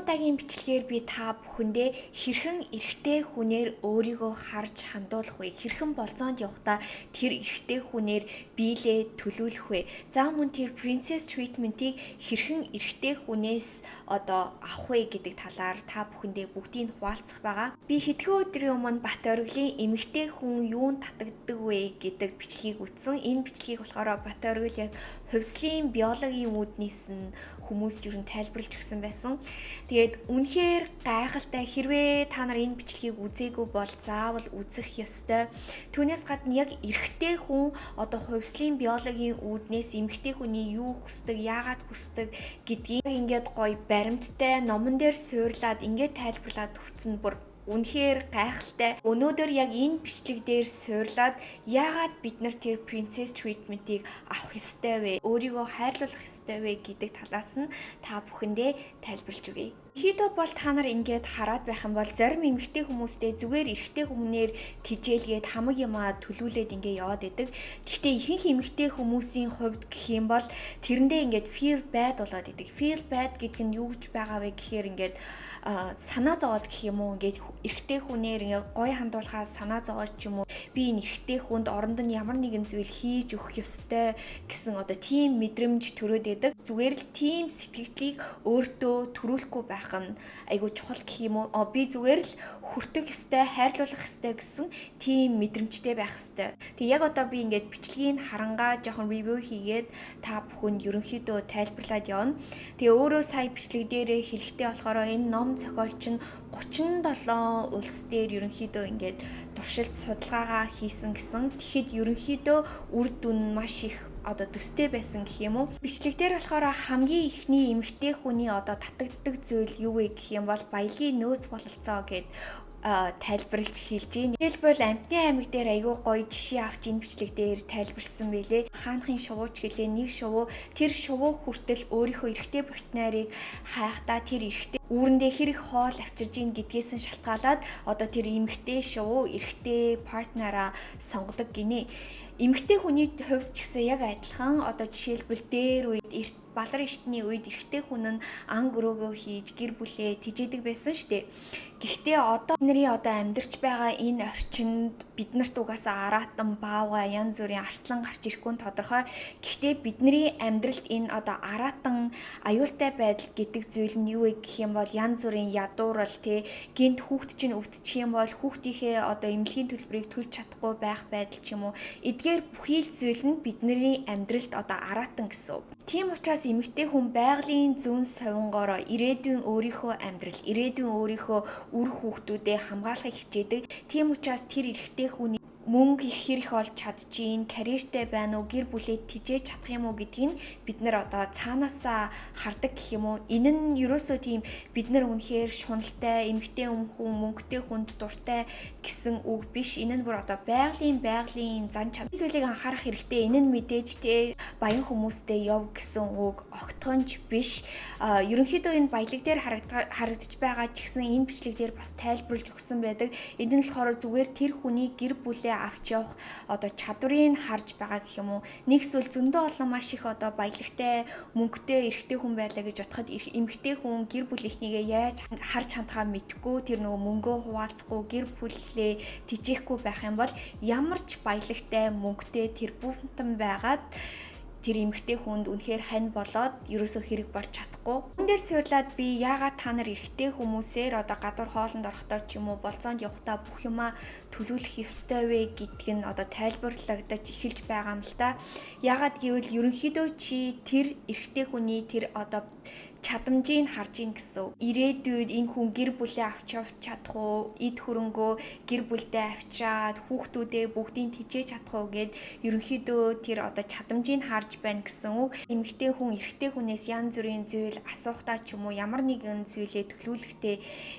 удаагийн бичлэгээр би та бүхэндээ хэрхэн эрэгтэй хүнээр өөрийгөө харж хандуулах вэ? Хэрхэн болцоонд явахдаа тэр эрэгтэй хүнээр биелээ төлөвлөх вэ? За мөн тэр princess treatment-ийг хэрхэн эрэгтэй хүнээс авах вэ гэдэг талаар та бүхэндээ бүгдийг хуваалцах байгаа. Би хэдхэн өдрийн өмнө Бат Оргилийн эмэгтэй хүн юунд татагддаг вэ гэдэг бичлэгийг үзсэн. Энэ бичлэгийг болохоор Бат Оргил яг хувьслын биологийн үүднээс нь хүмүүст юу н тайлбарлаж өгсөн байсан. Тэгээд үнэхээр гайхалтай, хэрвээ та нар энэ бичлэгийг үзээгүй бол заавал үзэх ёстой. Түүнээс гадна яг эрэгтэй хүн хувьслын биологийн үүднээс эмэгтэй хүний юу хүсдэг, яагаад хүсдэг гэдгийг ингээд гоё баримттай номон дээр суурлаад ингээд тайлбарлаад өгсөн бүр үнэхээр гайхалтай. Өнөөдөр яг энэ бичлэг дээр суурлаад яагаад бид нар тэр princess treatment-ийг авах ёстой вэ? Өөрийгөө хайрлуулах ёстой вэ гэдэг талаас нь та бүхэндээ тайлбарлаж өгье. Хидо бол та нар ингээд хараад байх юм бол зарим эмэгтэй хүмүүстэй зүгээр эрэгтэй хүмүүнээр тижээлгээд хамаг юмаа төлүүлээд ингээд яваад идэг. Гэхдээ ихэнх эмэгтэй хүмүүсийн хувьд гэх юм бол тэрэндээ ингээд feel bad болоод идэг. Feel bad гэдэг нь юу гэж байгаа вэ гэхээр ингээд санаа зовоод гэх юм уу ингээд эрэгтэй хүнээр ингээд гоё хандуулахаас санаа зовоод ч юм уу би энэ эрэгтэй хүнд оронд нь ямар нэгэн зүйл хийж өгөх ёстой гэсэн тийм мэдрэмж төрөөд идэг. Зүгээр л тийм сэтгэлдлийг өөртөө төрүүлэхгүй байх айгуу чухал гэх юм уу. Би зүгээр л хүртэх ёстой, хайрлуулах ёстой гэсэн тийм мэдрэмжтэй байх ёстой. Тэг яг би ингээд бичлэгийг харангаа жоохон ревю хийгээд та бүхэнд ерөнхийдөө тайлбарлаад явна. Тэгээ өөрөө сая бичлэг дээрээ хэлэхдээ болохоор энэ ном зохиолч нь 37 улс дээр ерөнхийдөө ингээд туршилт судалгаагаа хийсэн гэсэн. Тэгэхэд ерөнхийдөө үр дүн маш их төстэй байсан гэх юм уу. Бичлэгдэр болохоор хамгийн ихний эмэгтэй хүний татагддаг зүйл юу вэ гэх юм бол баялагын нөөц бололцоо гэд тайлбарлаж хэлж байна. Жишээлбэл Амтны аймаг дээр айгүй гоё жишээ авч энэ бичлэг дээр тайлбарсан байлээ. Хаанхын шувууч гэлээ нэг шувуу тэр шувуу хүртэл өөрийнхөө эрэгтэй партнерыг хайхдаа тэр эрэгтэй үүрэндээ хэрэг хоол авчирж ийн гэдгээс нь шалтгаалаад тэр эмэгтэй шувуу эрэгтэй партнераа сонгодог гинэ. Эмэгтэй хүний хувьд ч гэсэн яг адилхан жишээлбэл дээр үед балар эртний үед эрэгтэй хүн нь ан гөрөөгөө хийж гэр бүлээ тижээдэг байсан шүү дээ. Гэхдээ бидний амьдарч байгаа энэ орчинд биднэрт угаасаа араатан баавга янз бүрийн арслан гарч ирэхгүй тодорхой. Гэхдээ бидний амьдралд энэ араатан аюултай байдал гэдэг зүйл нь юу вэ гэх юм бол янз бүрийн ядуурал гинт хүүхд чинь өвдчих юм бол хүүхдийнхээ эмнэлгийн төлбөрийг төлж чадахгүй байх байдал ч юм уу. Эдгээр бүхий л зүйл нь бидний амьдралд араатан гэсэн. Тийм учраас эмэгтэй хүн байгалийн зүүн совингоороо ирээдүйн өөрийнхөө амьдрал, ирээдүйн өөрийнхөө үр хүүхдүүдээ хамгаалахыг хичээдэг. Тийм учраас тэр эрэгтэй хүний мөнгө их хэрэг олж чадчихин, карьертэй байна уу, гэр бүлээ тижээж чадах юм уу гэдгийг бид нар цаанаасаа хардаг гэх юм уу. Энэ нь ерөөсөө тийм бид нар үнэхээр шуналтай, эмэгтэй хүн, мөнгөтэй хүнд дуртай гэсэн үг биш. Энэ нь бүр байгалийн зан чанар. Зүйлийг анхаарах хэрэгтэй. Энэ нь мэдээж баян хүмүүстэй яв гэсэн үг огтхонч биш. Ерөнхийдөө энэ баялаг дээр харагдаж байгаа ч гэсэн энэ бичлэг дээр бас тайлбарлаж өгсөн байдаг. Энэ нь болохоор зүгээр тэр хүний гэр бүлээ авч явах чадварыг харж байгаа гэх юм уу. Нэг эсвэл зөндөө олон маш их баялагтай, мөнгөтэй эрэгтэй хүн байлаа гэж бодоход эмэгтэй хүн гэр бүлийнхнийгээ яаж харж хандхаа мэдхгүй тэр мөнгөө хуваалцахгүй гэр бүлээ тижээхгүй байх юм бол ямар ч баялагтай, мөнгөтэй тэр бүхэнтэн байгаад тэр эмэгтэй хүнд үнэхээр хань болоод ерөөсөө хэрэг болж чадахгүй. Хүн дээр суурлаад би яагаад та нар эрэгтэй хүмүүсээр гадуур хоолнд орохдоо ч юм уу болцоонд явахдаа бүх юмаа төлөвлөх ёстой вэ гэдг нь тайлбарлагдаж эхэлж байгаа юм л да. Яагаад гэвэл ерөнхийдөө чи тэр эрэгтэй хүний тэр чадамжийг харж ийн гэсэн. Ирээдүйд энэ хүн гэр бүлээ авч явж чадах уу? Эд хөрөнгөө гэр бүлдээ авчираад хүүхдүүдээ бүгдийг тижээж чадах уу гэд ерөнхийдөө тэр чадамжийг харж байна гэсэн үг. Эмэгтэй хүн эрэгтэй хүнээс янз бүрийн зүйл асуухтаа ч юм уу ямар нэгэн зүйлээ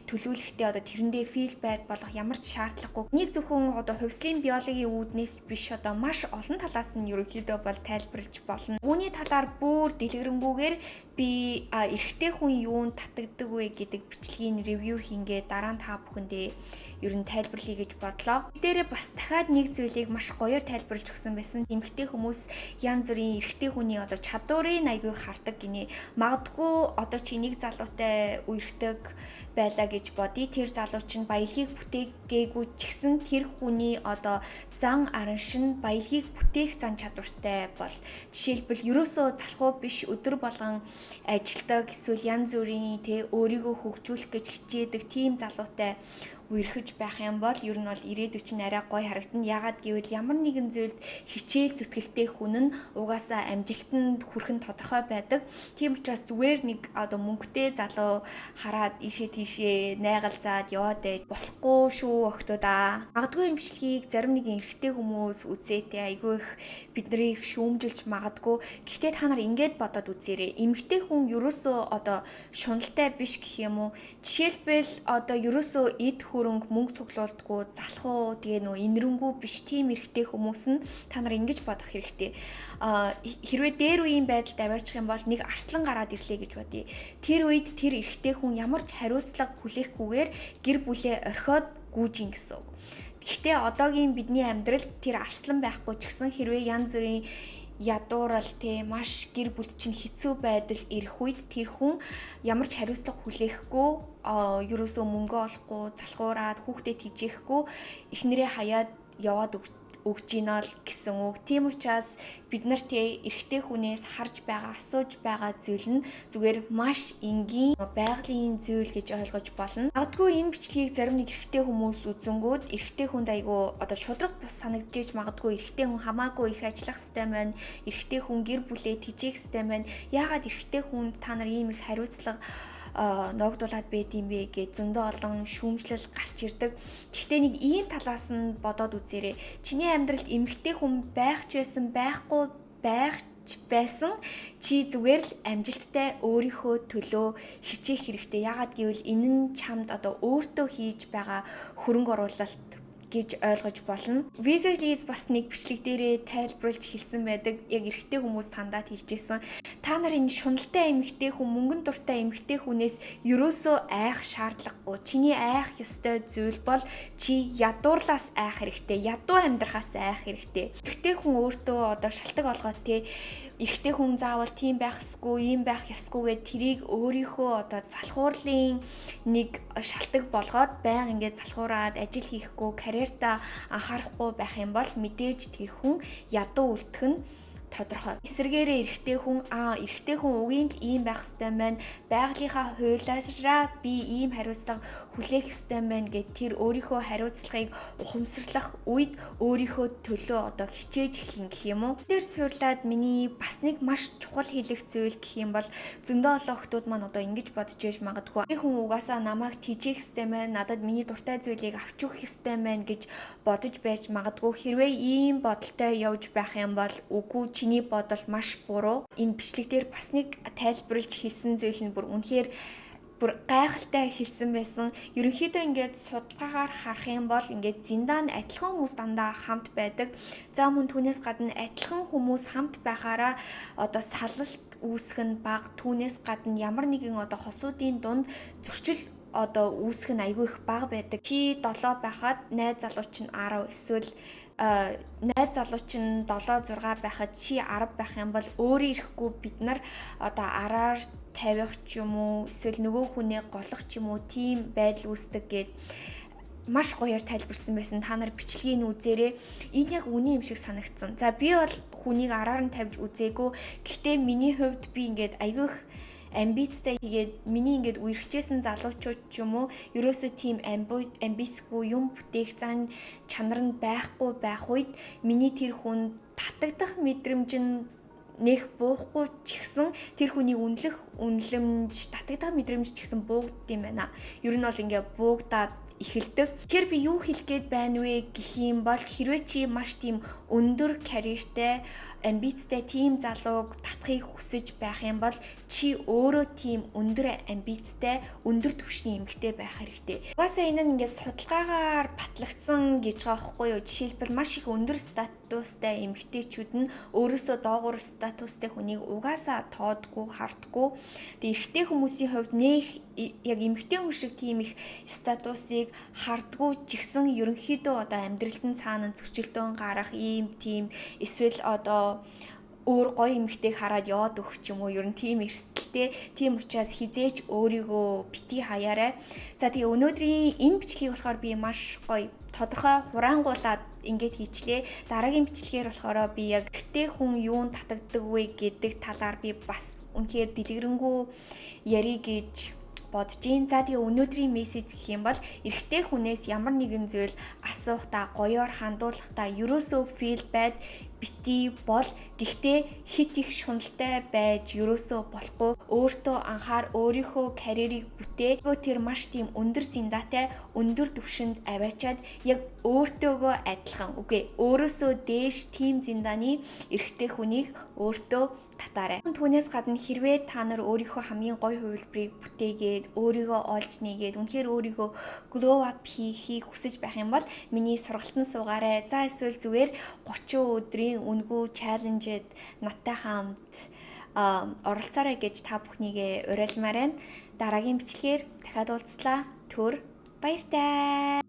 төлөвлөхдөө тэрэндээ feel bad болох ямар ч шаардлагагүй. Нэг зөвхөн хувьслын биологийн үүднээс биш маш олон талаас нь ерөнхийдөө бол тайлбарлаж болно. Үүний талаар бүр дэлгэрэнгүйгээр би эрэгтэй хүн юунд татагддаг вэ гэдэг бичлэгийн ревю хийнгээ дараа нь та бүхэндээ ер нь тайлбарлая гэж бодлоо. Дээрээ бас дахиад нэг зүйлийг маш гоёор тайлбарлаж өгсөн байсан. Эмэгтэй хүмүүс янз бүрийн эрэгтэй хүний одоо чадварыг аягүй хардаг гинэ. Магадгүй одоо чи нэг залуутай үерхдэг байлаа гэж бодъё. Тэр залуу чинь баялагийг бүтээгээгүй ч гэсэн тэр хүний одоо зан аран шин баялагийг бүтээх зан чадвартай бол жишээлбэл ерөөсөө залхуу биш өдөр болгон ажилдаг эсвэл янз бүрийн өөрийгөө хөгжүүлэх гэж хичээдэг тийм залуутай үерхэж байх юм бол ер нь бол ирээдүйд чинь арай гоё харагдана. Ягаад гэвэл ямар нэгэн зүйлд хичээл зүтгэлтэй хүн нь угаасаа амжилтанд хүрэх нь тодорхой байдаг. Тийм учраас зүгээр нэг одоо мөнгөтэй залуу хараад ийшээ тийшээ найгалзаад яваад байж болохгүй шүү охтуудаа. Магадгүй энэ бичлэгийг зарим нэгэн эрэгтэй хүмүүс үзээтэй айгүй их биднийг шүүмжилж магадгүй. Гэхдээ та нар ингэж бодоод үзээрэй. Эмэгтэй хүн ерөөсөө одоо шуналтай биш гэх юм уу? Жишээлбэл одоо ерөөсөө эд хөрөнгө мөнгө цуглуулдаггүй залхуу тэгээ нөө инэрэнгүү биш тийм эрэгтэй хүмүүс нь та нар ингэж бодох хэрэгтэй. Хэрвээ дээр үеийн байдалд аваачих юм бол нэг арслан гараад ирлээ гэж бодъё. Тэр үед тэр эрэгтэй хүн ямар ч хариуцлага хүлээхгүйгээр гэр бүлээ орхиод гүйжин гэсэн үг. Гэхдээ одоогийн бидний амьдралд тэр арслан байхгүй ч гэсэн хэрвээ янз бүрийн ядуурал маш гэр бүлд чинь хэцүү байдал ирэх үед тэр хүн ямар ч хариуцлага хүлээхгүй ерөөсөө мөнгө олохгүй залхуураад хүүхдэд хижээхгүй эхнэрээ хаяад яваад өгч гинэ л гэсэн үг. Тийм учраас бид нар эрэгтэй хүнээс харж байгаа асууж байгаа зүйл нь зүгээр маш энгийн байгалийн зүйл гэж ойлгож болно. Магадгүй энэ бичлэгийг зарим нэг эрэгтэй хүмүүс үзэнгүүд эрэгтэй хүнд айгүй одоо шудраг бус санагдаж магадгүй эрэгтэй хүн хамаагүй их ажиллах хэвээр байна. Эрэгтэй хүн гэр бүлээ тэжээх хэвээр байна. Яагаад эрэгтэй хүн та нар ийм их хариуцлага ногдуулаад байд юм бэ гэж зөндөө олон шүүмжлэл гарч ирдэг. Гэхдээ нэг ийм талаас нь бодоод үзээрэй. Чиний амьдралд эмэгтэй хүн байх ч байсан байхгүй байсан чи зүгээр л амжилттай өөрийнхөө төлөө хичээх хэрэгтэй. Яагаад гэвэл энэ нь чамд одоо өөртөө хийж байгаа хөрөнгө оруулалт гэж ойлгож болно. Visualize бас нэг бичлэг дээрээ тайлбарлаж хэлсэн байдаг. Яг эрэгтэй хүмүүс тандаад хэлжсэн. Та нарын шуналтай эмэгтэй хүн, мөнгөн дуртай эмэгтэй хүнээс ерөөсөө айх шаардлагагүй. Чиний айх ёстой зүйл бол чи ядуурлаас айх хэрэгтэй. Ядуу амьдрахаас айх хэрэгтэй. Эрэгтэй хүн өөртөө одоо шалтак олгоод эрэгтэй хүн заавал тийм байх ёсгүй, ийм байх ёсгүй гэд тэрийг өөрийнхөө одоо залхуурлын нэг шалтак болгоод байнга ингээд залхуураад ажил хийхгүй, карьертаа анхаарахгүй байх юм бол мэдээж тэр хүн ядуу үлдэх нь тодорхой. Эсвэргээрээ эрэгтэй хүн үгийн л ийм байх ёстой байна. Байгалийнхаа хуулиараа би ийм хариуцлага хүлээх ёстой байна гэд тэр өөрийнхөө хариуцлагыг ухамсарлах үед өөрийнхөө төлөө одоо хичээж эхлэн гэх юм уу. Тэр суурлаад миний бас нэг маш чухал хэлэх зүйл гэх юм бол зөндөө олон охтууд маань одоо ингэж бодож байж магадгүй. Энэ хүн угаасаа намайг тэжээх ёстой байна. Надад миний дуртай зүйлийг авч өгөх ёстой байна гэж бодож байж магадгүй. Хэрвээ ийм бодолтой явж байх юм бол үгүй чиний бодол маш буруу. Энэ бичлэг дээр бас нэг тайлбарлаж хэлсэн зүйл нь бүр үнэхээр гайхалтай хэлсэн байсан. Ерөнхийдөө ингээд судалгаагаар харах юм бол ингээд зиндаанд адилхан хүмүүс дандаа хамт байдаг. За мөн түүнээс гадна адилхан хүмүүс хамт байхаараа одоо салалт үүсэх нь бага. Түүнээс гадна ямар нэгэн одоо хосуудын дунд зөрчил одоо үүсэх нь айгүй их бага байдаг. Чи 7 байхад найз залуу чинь 10 эсвэл найз залуу чинь 7 6 байхад чи 10 байх юм бол өөрөө ирэхгүй бид нар одоо араар тавих ч юм уу эсвэл нөгөө хүнээ голох ч юм уу тийм байдал үүсдэг гэд маш гоёор тайлбарсан байсан. Та нар бичлэгийг үзээрэй. Энэ яг үний юм шиг санагдсан. За би бол хүнийг араар нь тавьж үзээгүй. Гэхдээ миний хувьд би ингээд айгүй их амбицтай тэгээд миний ингээд үерхжсэн залуучууд ч юм уу ерөөсөө тийм амбицгүй юм бүтээх зан чанар нь байхгүй байх үед миний тэр хүн татагдах мэдрэмж нь нэх буухгүй ч гэсэн тэр хүний үнэлэмж татагдах мэдрэмж ч гэсэн буугдд юм байна. Ер нь бол ингээд буугдаад эхэлдэг. Тэгэхээр би юу хэлэх гээд байна вэ гэх юм бол хэрвээ чи маш тийм өндөр карьертэй амбицтай тийм залууг татахыг хүсэж байх юм бол чи өөрөө тийм өндөр амбицтай өндөр түвшний эмэгтэй байх хэрэгтэй. Угаасаа энэ нь ингээд судалгаагаар батлагдсан гэж байгаа байхгүй юу? Жишээлбэл маш их өндөр статустай эмэгтэйчүүд нь өөрөөсөө доогуур статустай хүнийг угаасаа тоодгүй, хардггүй. Тэгээ эрэгтэй хүмүүсийн хувьд яг эмэгтэй хүн шиг тийм их статусыг хардггүй ч гэсэн ерөнхийдөө одоо амьдралд нь цаана зөрчилдөөн гарах ийм тийм эсвэл одоо өөр гоё эмэгтэйг хараад яваад өгөх ч юм уу, ер нь тийм эрсдэлтэй. Тийм учраас хизээч өөрийгөө бити хаяарай. За тэгээ өнөөдрийн энэ бичлэгийг болохоор би маш гоё тодорхой хураангуулад ингээд хийчлээ. Дараагийн бичлэгээр болохоор би яг эрэгтэй хүн юунд татагддаг вэ гэдэг талаар би бас үнэхээр дэлгэрэнгүй ярих гэж бодож гин. За тэгээ өнөөдрийн мессеж гэх юм бол эрэгтэй хүнээс ямар нэгэн зүйл асуухтаа гоёор хандуулахдаа ерөөсөө feel bad бити бол, гэхдээ хит их шуналтай байж ерөөсөө болохгүй. Өөртөө анхаар, өөрийнхөө карьерийг бүтээ. Тэр маш тийм өндөр зиндатай, өндөр түвшинд аваачаад яг өөртөөгөө адилхан, өөрөөсөө дээш тийм зиндааны эрэгтэй хүнийг өөртөө татаарай. Түүнээс гадна хэрвээ та нар өөрийнхөө хамгийн гоё хувилбарыг бүтээгээд, өөрийгөө олж нээгээд, үнэхээр өөрийгөө glow up хийхийг хүсэж байх юм бол миний сургалтанд суугаарай. За эсвэл зүгээр 30 өдрийн үнэгүй чаленжэд надтай хамт оролцоорой гэж та бүхнийгээ уриалмаар байна. Дараагийн бичлэгээр дахиад уулзлаа. Түр баяртай.